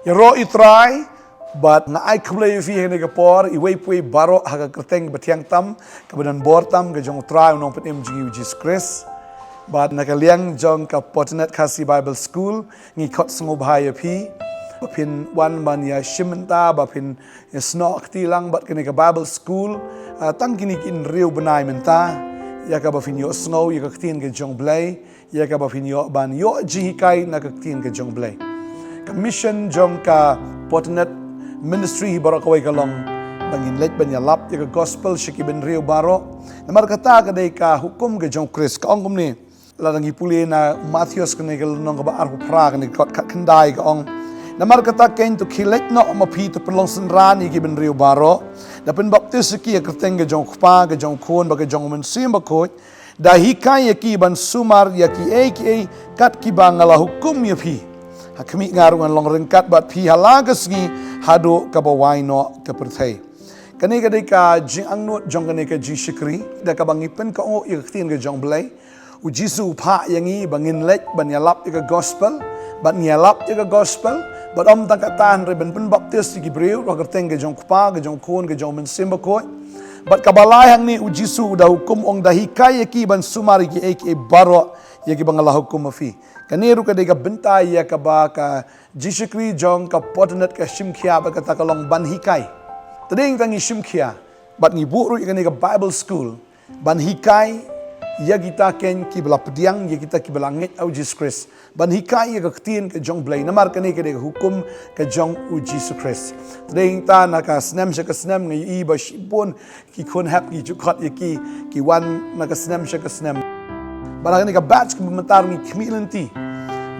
Ya ro itrai but na ai kble fi hene ka por I wei pui baro ha ka kerteng betiang tam kebenan bor tam ke jong trai nong petem jingi Jesus Christ but na ka liang jong ka Potternet kasi Bible School ngi khot sngo bhai pi bapin wan ban ya shimenta bapin snok tilang bat kene ka Bible School tang kini kin riu benai menta ya ka bapin yo sngo ya ka tin ke jong blai ya ka bapin yo ban yo ji kai na ka tin ke jong blai mission jong ka Potternet ministry barakawai kalong bangin let banya lap ya gospel shiki ben rio baro namar kata ka dei ka hukum ke jong Chris ka ong ni larang ipuli na Matthews ka ne nong ba ar pra ka ne kot kandai ka ong namar kata ken to kilet no ma pi to pelong senran ki ben rio baro da pen baptis ki ka teng ke jong khpa ke jong khon ba ke jong men sim ba ko da hikai ki ban sumar ya ki kat ki bangala hukum ya pi khmih ngarungan long rengkat bat pi halagas ngi hado ka bawai no ka perthai kani ka dei ka jing angnot jong kani ka ji shikri da ka bangi pen ka o ik tin ka jong blai u jisu pha yangi bangin lek ban yalap ka gospel ban yalap ka gospel bat om tang ka tan re ben pen baptis ki breu ro ka teng ka jong kpa ka jong khon ka jong men simba ko bat ka balai hang ni u jisu da hukum ong da hikai ki ban sumari ki baro ya ki bangala hukum fi kaniru ka dei ka bentai ya ka ba ka jishikri jong ka Potternet ka shimkhia ba ka takalong ban hikai tading tangi shimkhia bat ni buru ka ka Bible School ban hikai ya kita ken ki bela pediang ya kita ki bela nget au Jesus Christ ban hikai ya ka tin ka jong blai namar ka ka hukum ka jong u Jesus Christ tading ta na ka snam sha ka snam ngi I ba shipon ki khon hap ki jukhat ya ki wan na ka snam sha ka snam barang ni ka batch kumentar ni khmih lynti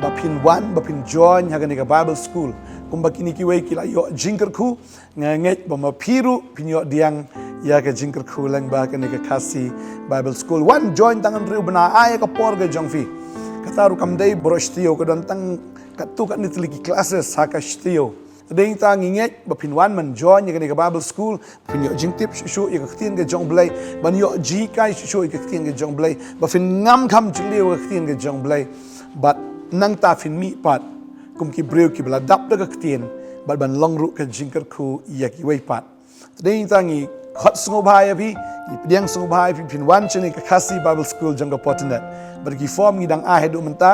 bapin wan bapin join hagan ni ka Bible School kumba kini ki wei ki la yo jingkyrku nget ba ma piru pinyo diang ya ka jingkyrku lang ba ka ni ka kasi Bible School wan join tangan riu bena ay ka por ga jongfi kataru kam dei brostio ka don tang katu ka ni tiliki classes ha ka stio ding ta nginget bapin wan man join ya ka ni ka Bible School pinyo jingtip shu ya ka tin ga jong blai ban yo ji kai shu ya ka tin ga jong blai bapin ngam kham chliu ka tin ga jong blai but nang ta fin mi pat kum ki breu ki bla dap da ka tin bat ban long ru ka jingkyrku ya ki wei pat ding ta ngi khot sngo bhai pi ki pdiang sngo bhai pi pin wan chini ka kasi Bible School jong ka Potternet bar ki form ngi dang a hedu menta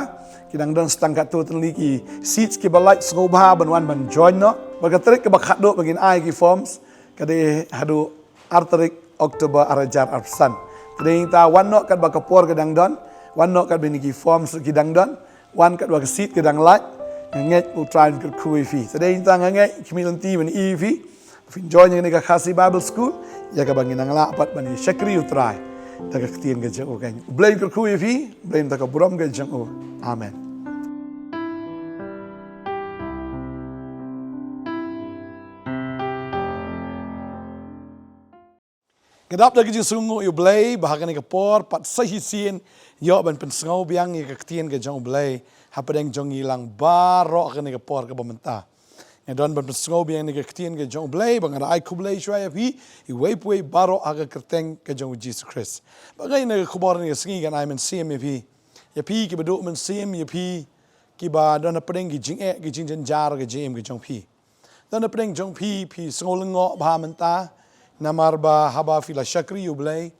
ki dang dang stang ka to tenli ki seats ki balai sngo bha ban wan ban join no bar ka trek ka bakhat do bagin ai ki forms ka de hadu artarik Oktober arajar arsan ding ta wan no kat ba ka por ka dang don wan no kat ben ki forms ki dang don wan kat wa ka seat ka dang laj nget u try ka kui fi sedeng ta nget khmih lynti ben I fi fin join ni ka kasi Bible School ya ka bangin ang la pat ban shakri u try ta ka tien ga jo ka blame ka kui fi blame ta ka buram ga jang amen kedap da ki sungu u blay bahagan ni ka por pat sahi sin yo ban pen sngo biang ni ka tien ga jong blay hapadeng jong ilang baro ka ni ka por ka bamenta ya don ban sngo biang ni ka tien ga jong blay bang ai kublay shwai pi I wei pui baro aga kerteng ka jong Jesus Christ bagay na khobor ni singi gan ai men sim pi ya pi ki badu men sim ya pi ki ba don hapadeng gi jing gi jing jan jar ga jim ga jong pi don hapadeng jong pi sngo lengo ba menta namar ba haba fila shakri u blay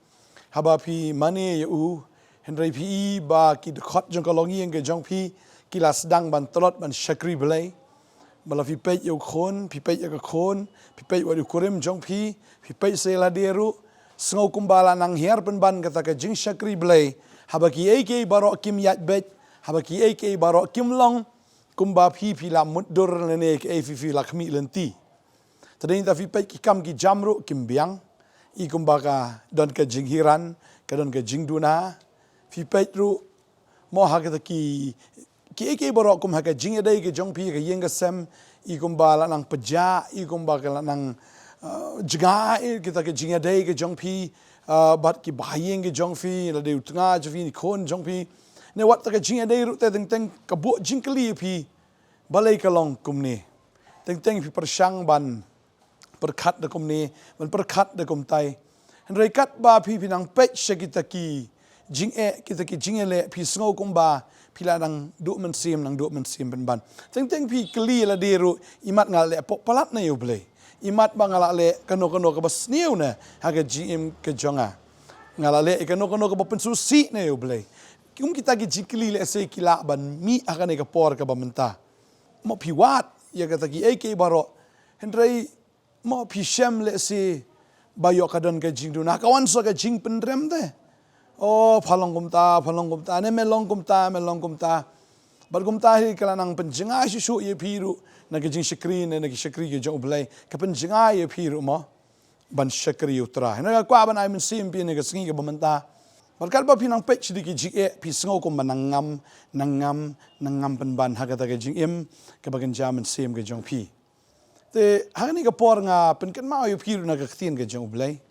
haba pi mani u Henry pi ba ki khot jong kalongi nge jong pi ki la sedang ban tolot ban shakri blay bala pi pei yo khon pi pei ya ka khon pi pei wa Nongkhryiem jong pi pei se la deru sngo kumbala nang her pen ban kata ka jing shakri blay haba ki baro kim yat bet haba ki baro kim long kumba pi la mutdur ne ke fi la khmih lynti tadin ta fi pei ki kam ki jamru kim biang I kumba ka don ka jinghiran ka don ka jingduna fi petru mo ha ka ki baro kum ha ka jing dai ke jong pi ka yeng ka sem I kumba la nang peja I kumba ka la nang jga kita ka jing dai ke jong pi bat ki bayeng ke jong pi la de utnga je fi ni khon jong pi ne wat ta ka jing dai ru te teng ka bu jing kli pi balai ka long kum ni teng fi persang ban perkhat da kum ni ban perkhat da kum tai Henry kat ba pi pinang pech kita ki kita ki jing ele pi sngo kumba pila nang du men sim ben ban teng pi kli la deru imat ngal le palat na yo ble imat bangala le kano ka bas niu na haga gm ke jonga ngala le kano ka ba pensusi na yo ble kita ki jikli le se kila ban mi akan ka por ka bamenta mo pi wat ya kata ki ek baro hendrai mo pi shem le se bayo kadon ka jing du na kawan so ka jing pendrem de oh phalong kumta ne melong kumta bar kumta hi kala nang penjinga shu ye piru na ka jing shakri ne na ki shakri ke jo blai ka penjinga ye piru mo ban shakri utra na kwa ban ai min sim pi ne ka singi ka bamenta bar kal ba pinang pech di ki jing pi sngo kum nangam pen ban ha ka ta ka jing im ka bagan jaman sim ke jong pi te hangni ka por nga pen kan ma yu piru na ka ktin ke jong blai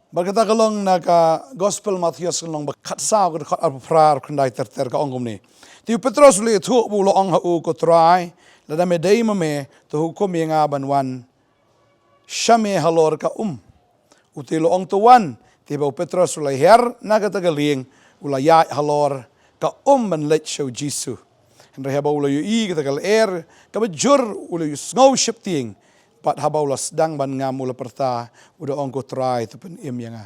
berkata kalong na ka gospel Matthias kalong bakat sa ko kat aprar kundai ter ka ongom ni ti Petros le thu bu lo ong ha u ko try la da me dei me to hukum nga banwan shame halor ka u ti lo ong to wan ti ba Petros le her na ka tagaling ula ya halor ka ban let show Jesus Henry haba ulo yu I ka tagal ka bajur ulo yu snow shifting pat habaulas dang ban nga mula perta udah ongko try tu pen im yang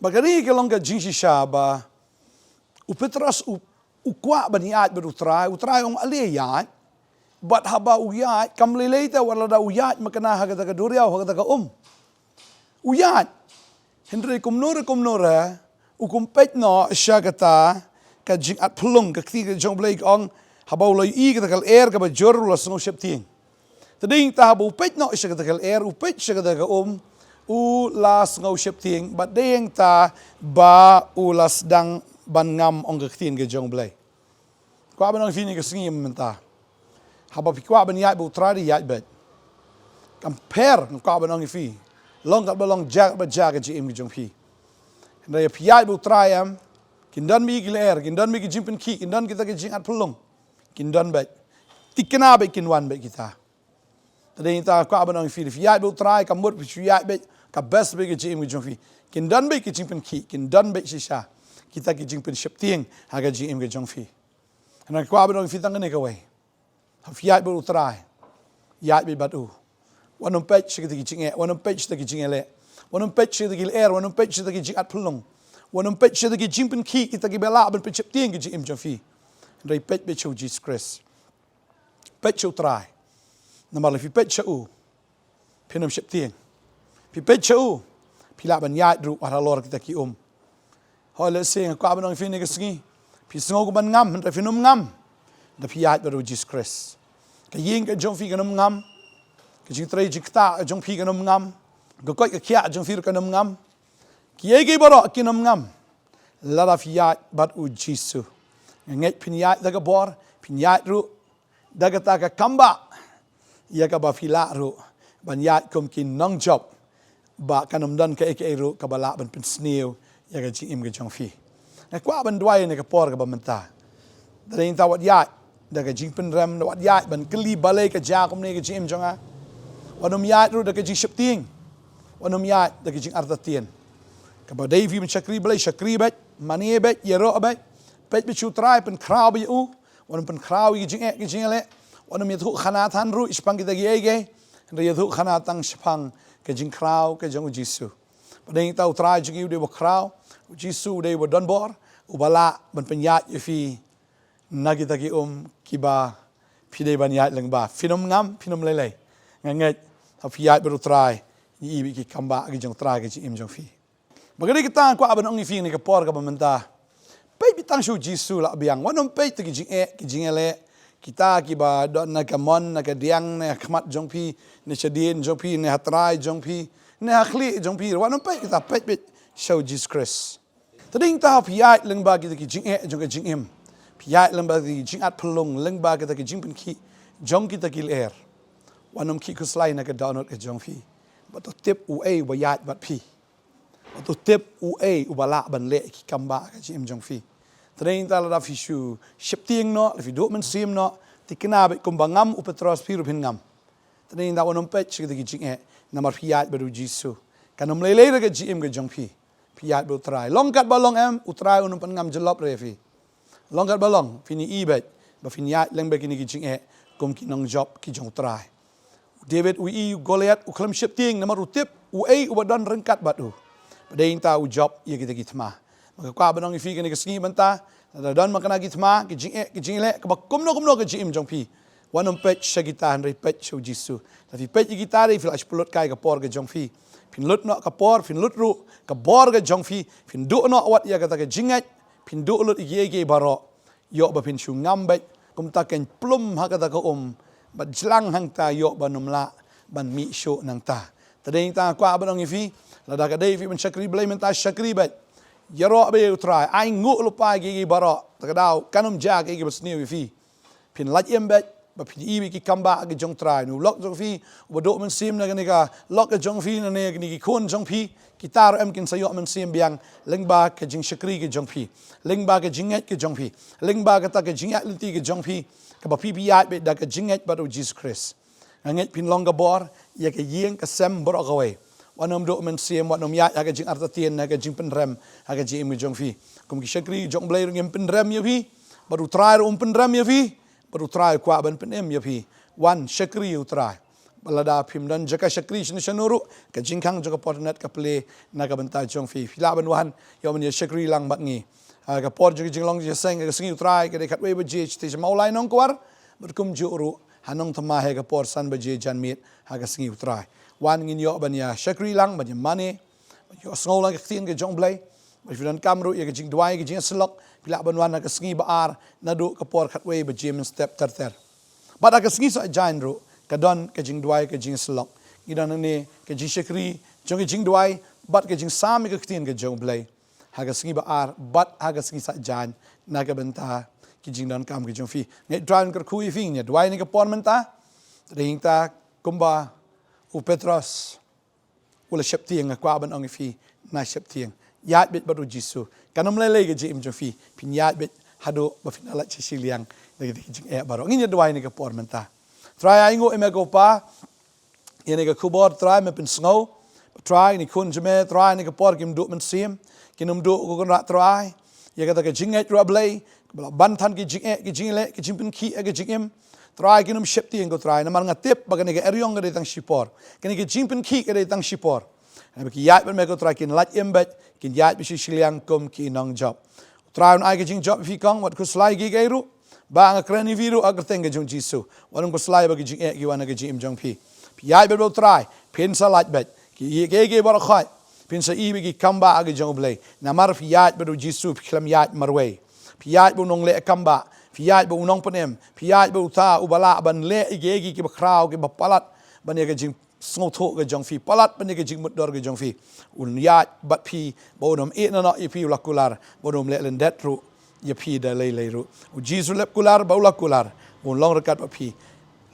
bagari ke long ka jingsi ba u Petros u kwa ban yaat ber utray ong ali yaat bat haba u yaat kam leleta wala da u yaat makana haga ka duriaw haga ka u yaat Henry kumnora u kumpet no syagata ka jing at plung ka kti jong blake ong habaulo I ka tagal ka bajur ulo snow shifting Tading tahap upet no siya katagal upet siya katagal ulas ngaw shifting, but ding ta ba ulas dang bangam ong kaktin ke jong blay. Kwa ba nang fini ka singi menta. Haba pikwa ba niyat bu tradi yat bet. Compare ng kwa ba nang ifi. Long kat ba long jag ba jag ke jong pi. Ndaya piyat bu trayam kindan mi giler, kindan mi jimpen ki, kindan kita ke jing at pulong. Kindan bet. Tikena bet kinwan bet kita. Tadi kita kwa ba nang fi fiat bu try ka mut fiat be ka best be ke jing jong fi kin dan be ke jing pen ki kin dan be shisha kita ke jing pen shipting ha ga jing ke jong fi na kwa ba nang fi tang ne ka wai ha fiat bu try yat be batu wanom pech ke jing wanom pech ke jing ele wanom pech ke wanom pech ke jing at pulong wanom pech ke jing pen ki kita ke bela ben pen shipting ke jing jong fi dai pech be chu Jesus Christ pech chu try Namar fi pet chau pinam ship tieng fi pet chau pila ban yat ru ara lor kita ki ho le sing ko abanong fi ne kesngi fi sngo ko ban ngam da fi num ngam da fi yat ru Jesus Christ ka ying ka jong fi ka num ngam ka jing tre jikta jong fi ka num ngam ka koi ka kya jong fi ka num ngam ki ye ge baro ki num ngam la da fi yat bat u Jesus nget pin yat da ka bor pin yat ru da ka ta ka kamba ia ka ba fila ru ban yat kum kin nong job ba kanum dan ka ek ru ka bala ban pen sneu ia ka jing im ka jong fi na kwa ban dwai ne ka por ka ba menta dain ta wat yat da ka jing pen ram wat yat ban kli balai ka ja kum ne ka jing jonga wanum yat ru da ka jing shipting wanum yat da ka jing artatien ka ba dai fi men shakri bet mani bet yero bet pet be chu trai pen kraw be u wanum pen kraw ki jing le Wanam yathu khanat han ru ispang kita giege nda yathu khanat tang spang ke jing kraw ke jong jisu padeng tau trai jing de bo kraw jisu de bo don bor ubala ban penyat yefi nagi taki kiba pide ban yat leng ba finom ngam finom lele nganget afiat beru trai ni ibi ki kamba ke jong trai ke jing jong fi bagari kita ko aban ong fi ni ke por ka bamenta pe bitang shu jisu la biang wanom pe te ki jing ele kita kiba don na kamon na kadiang na khmat jong pi ne chadin jong pi ne hatrai jong pi ne akhli jong pi wanom pe kita pe bit show Jesus Christ tading ta piat leng ba kita ki jing jong ka jing im piat leng ba ki jing at pulung leng ba kita ki jing pen ki jong kita ki wanom ki kuslai na ka donot ka jong pi ba to tip u wa yat bat pi ba to tip u u bala ban le ki kamba ka jing jong pi Tading ta la fi shu shipting no fi do men sim no tikna be kumbangam u Petros piru pin ngam tading ta wonom pech ki jing na mar fiat beru jisu kanum lele ga jim ga jong pi piat utrai long kat balong utrai unum pan ngam jelop refi long kat balong fini ibet ba finiat leng ba kini kijing kum kinong job ki jong trai David ui Goliath uklam ship ting nama rutip ui ubadon rengkat batu padai ta u job ia kita gitma maka kwa banong ifi kini kesengi banta dan makana gitma kijing le kumno ke jim jong pi wanum pet shagita han repet show jisu tapi pet gitare flash plot kai ka por ke jong pi pin lut no ka por pin lut ru ka bor ke jong pi pin du no wat ia kata ke jingat pin du lut ye baro yo ba pin shu ngambet kum ta ken plum ha kata ka bat jlang hang ta yo banum la ban mi sho nang ta tadeng ta kwa banong ifi la da ka dei fi ban shakri blai men ta shakri bet yaro be utrai ai ngu lupa gi baro ta ka dau kanum ja gi bas ni ifi pin laj em bet ba pin ibi ki kamba gi jong trai nu lok jong fi ba do men sim na ga ni ka lok jong fi na ne ni ki kon jong fi kitar kin sayo men sim biang lengba ke jing shakri gi jong fi lengba ke jinget ke jong fi lengba ka ta ke jingat lynti ke jong fi ka ba pipiat be da ka jinget ba do Jesus Christ nget pin long ga bor ya ke yeng ka sem bor ka we wanom do men sim wanom ya ka jing arta tien na ka jing pen rem ha ka jing mi jong fi kum ki shakri jong blai ngem pen rem ya fi baru try pen rem ya fi baru try kwa ban pen em ya fi wan shakri u try balada phim dan jaka shakri shni shanuru ka jingkhang jaka potternet ka play na ka banta jong fi phila ban wan yo man ya shakri lang bat ngi ka por jing jinglong je seng ka singi try ka de khat we ba je ti maulai nong kwar berkum juru hanong thama he ka por san ba je jan mit ha ka singi try wan ngin yo ban ya shakri lang ban ya mane yo sngo lang ka tien ka jong blai ba filan kamru ya ka jing dwai ka jing slok phila ban wan ka singi ba ar na do ka por khat we ba je men step ter ba ka singi sa jan ru kadon ke jing dwai ke jing slok gidan ne ke jing shakri jong jing dwai bat ke jing sam ke tien ke jong blai haga singi ba ar bat haga singi sa jan na ka benta ki jing dan kam ke jong fi nge dran ker khu fi ne dwai ne ke pon menta ring ta kumba u petros ula shep tieng kwa ban ong fi na shep tieng yat bit badu jisu kanam le ke jim jong fi pin yat bit hado ba finala chi siliang de jing baro ngi ne dwai ne ke pon menta try aingo emego pa ene ke kubor try me pen snow try ni kun jeme try ni ke por kim du men sim kinum du ko ra try ye kata ke jinget ro blai ban than ki jingle ki jimpin ki ke jingem try kinum shep ti ngo try na mar nga tip ba ke eryong ke tang shipor ke jimpin ki ke tang shipor na ki yat ben me ko try kin lat embet kin yat bi shiliang kum ki nong job try on ai ke jing job fi kang wat ku slai gi gairu ba nga krani viru agar teng ke jong jisu wanung ko slai ba ki jing ki wana ke jim jong pi yat be try pin sa lat bet ki ge bar khat pin sa ibi ki kamba agi jong blai na mar fiat bedu jisu khlam yat marwe fiat bu nong le kamba fiat bu nong penem fiat bu ta ubala ban le ige ki bakrau ki bapalat ban ye ke jing sngo tho ke jong fi palat ban ye ke jing mutdur ke jong fi un yat bat pi bodom e na ipi ulakular bodom le lendet ru ye pi da le ru u jisu le kular ba ulakular un long rekat ba pi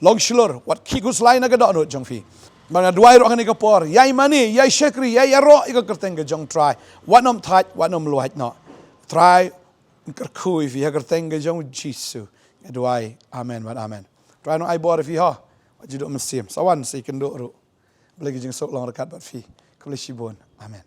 long shlor wat ki gus lain na ga do jong fi mga dwai ro kan ikapor yai mani yai shakri yai ro ika kerteng ke jong try wanom that wanom luat no try kerku if ya kerteng ke jong jisu dwai amen wat amen try no ai bor if ha wajid mesim sawan si kendo ro belagi jing sok long rekat bat fi kulishibon amen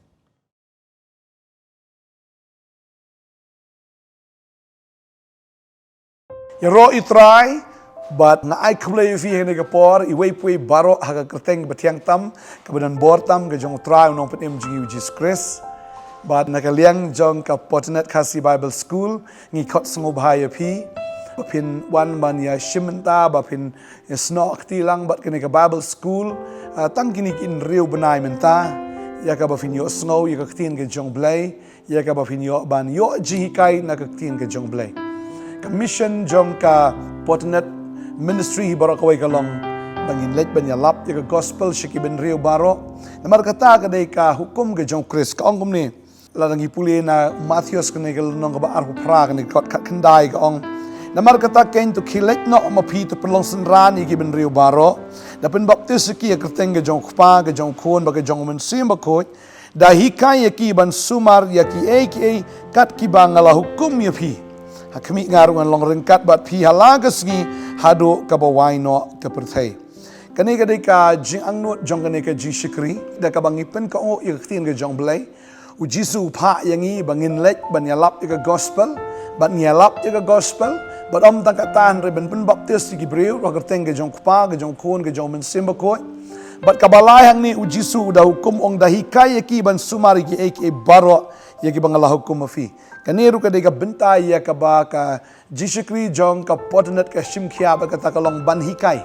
ya ro I try but na ai khmih fi hene ke por I wei pui baro ha ka kerteng batiang tam kemudian bor tam ke jong try nong pet mjing Jesus Christ but na ka liang jong ka Potternet kasi Bible School ngi khot sngo bhai pi bapin wan man ya shimenta bapin snok ti lang bat ke ka Bible School tang kini kin riu benai menta ya ka bapin yo sngo ya ka tin ke jong blai ya ka bapin yo ban yo ji kai na ka tin ke jong blai commission jong ka Potternet ministry barakawai kalong bangin let ban yalap ya gospel shiki ben rio baro namar kata ka dei ka hukum ke jong Chris ka ong ni larang ipuli na Matthews kene ke nong ba ar pra kene kot kat kendai ka ong namar kata ken to kilet no ma pi to pelong senran ki ben rio baro da pen baptis ki ka teng ke jong pa ke jong khon ba ke jong men sim ba ko da hikai ki ban sumar ya ki kat ki bangala hukum ya pi khmih ngarungan long rengkat bat pi halagas ngi hado ka bawai no ka perthai kani ka dei ka jing angnut jong kani ka jing shikri da ka bangi pen ka o ik tin ka jong blai ujisu pha yangi bangin lek ban yalap ke gospel ban yalap ke gospel ban om tangkatan re ban baptis ki breu ro kerteng ke jong pa ke jong kon ke jong men simba ko bat kabalai hang ni ujisu da hukum ong da hikai ki ban sumari ki ek e baro ya ki bangala hukum mafi kaniru ka dega bentai ya ka ba ka jishikri jong ka potternet ka shimkhia ba ka takalong ban hikai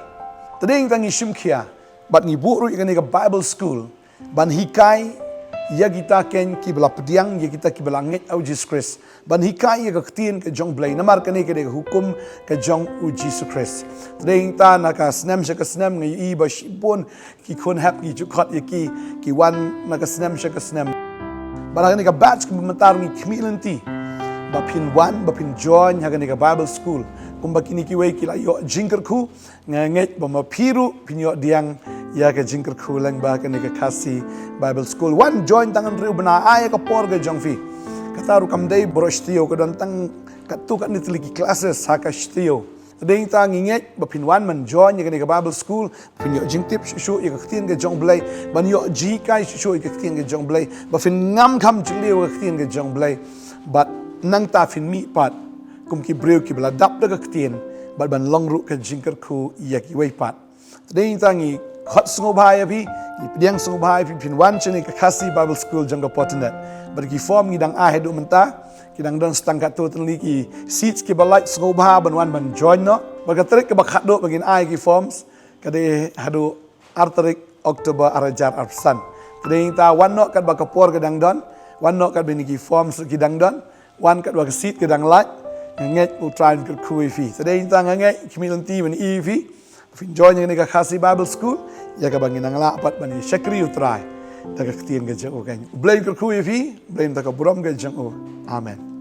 tading tangi shimkhia bat ngi buru ka ni ka bible school ban hikai ya kita ken ki bela pediang ya kita ki bela nget au Jesus Christ ban hikai ya ka ktien ke jong blai namar ka ni ke hukum ke jong u Jesus Christ tading ta na ka snam sha ka snam ngi i ba shipon ki kon hap ki jukhat ya ki wan na ka snam sha ka snam barang ni ka batch ki matar ngi khmih lynti bapin wan bapin join ha ni ka Bible school kumba kini ki wei ki la yo jingkyrku nget ba ma piru pinyo diang ya ke jingkyrku lang ba ka ni ka kasi Bible school one join tangan riu bena ay ka por ke jong fi kataru kam dei brostio ka dan tang katu ka ni tiliki classes ha ka stio ding ta nginget bapin wan man join ya ke ni ka Bible school pinyo jingtip shu ya ka tin ke jong blai ban yo ji kai shu ya ka tin ke jong blai ba fin ngam kham chliu ka tin ke jong blai but nang ta fin mi pat kum ki breu ki bla dap da ka tin bat ban long ru ka jingkyrku ya ki wei pat ding ta ngi hot sungo bhai api ki pediang sungo bhai pi pin wan chene ka khasi Bible school jang ka Potternet bar ki form ngi dang a hedu menta ki dang don stang ka to tenli ki seats ki balai sungo bha ban wan ban join no bar ka trek ka ba khado bagin ai ki forms ka de hadu artarik Oktober arajar arsan ding ta wan no ka ba ka por ka dang don wan no ka ben ki forms ki dang don wan ka ba ka seat ki dang lai nget u try ka kui fi ding ta nget khmih lynti ban i fi join yang ni ka khasi Bible school ya ka bangin ang lapat bani shakri utrai ta ka ktien ga jang o kan blame ka khu fi blame ta ka buram ga jang o amen